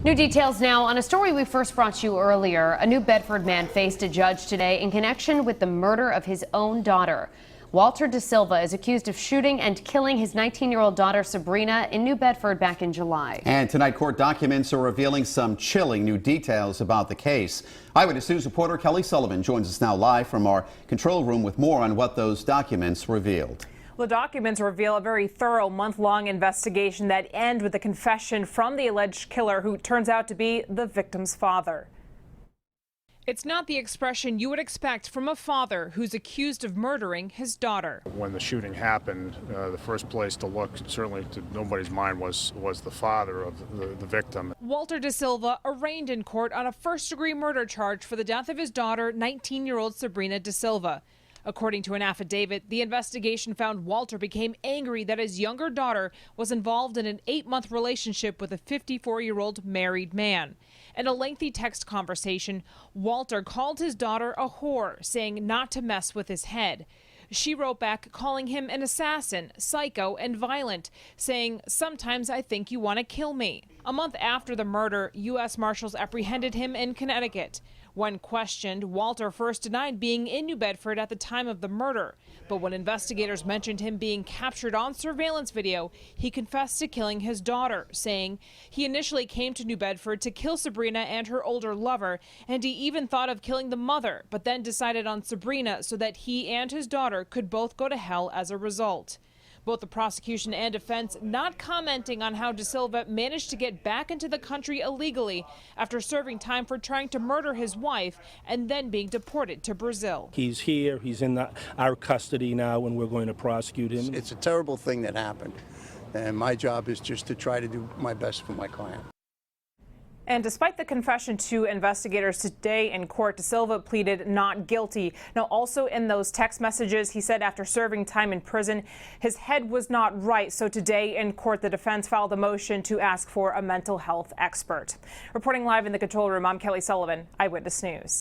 New details now on a story we first brought you earlier. A New Bedford man faced a judge today in connection with the murder of his own daughter. Walter DaSilva is accused of shooting and killing his 19-year-old daughter Sabrina in New Bedford back in July. And tonight, court documents are revealing some chilling new details about the case. Eyewitness News reporter Kelly Sullivan joins us now live from our control room with more on what those documents revealed. The documents reveal a very thorough month-long investigation that ends with a confession from the alleged killer, who turns out to be the victim's father. It's not the expression you would expect from a father who's accused of murdering his daughter. When the shooting happened, the first place to look, certainly to nobody's mind, was the father of the victim. Walter DaSilva arraigned in court on a first-degree murder charge for the death of his daughter, 19-year-old Sabrina DaSilva. According to an affidavit, the investigation found Walter became angry that his younger daughter was involved in an 8-month relationship with a 54-year-old married man. In a lengthy text conversation, Walter called his daughter a whore, saying not to mess with his head. She wrote back calling him an assassin, psycho, and violent, saying, "Sometimes I think you want to kill me." A month after the murder, U.S. Marshals apprehended him in Connecticut. When questioned, Walter first denied being in New Bedford at the time of the murder. But when investigators mentioned him being captured on surveillance video, he confessed to killing his daughter, saying he initially came to New Bedford to kill Sabrina and her older lover, and he even thought of killing the mother, but then decided on Sabrina so that he and his daughter could both go to hell as a result. Both the prosecution and defense not commenting on how DaSilva managed to get back into the country illegally after serving time for trying to murder his wife and then being deported to Brazil. He's here, he's in our custody now, and we're going to prosecute him. It's a terrible thing that happened, and my job is just to try to do my best for my client. And despite the confession to investigators today in court, DaSilva pleaded not guilty. Now, also in those text messages, he said after serving time in prison, his head was not right. So today in court, the defense filed a motion to ask for a mental health expert. Reporting live in the control room, I'm Kelly Sullivan, Eyewitness News.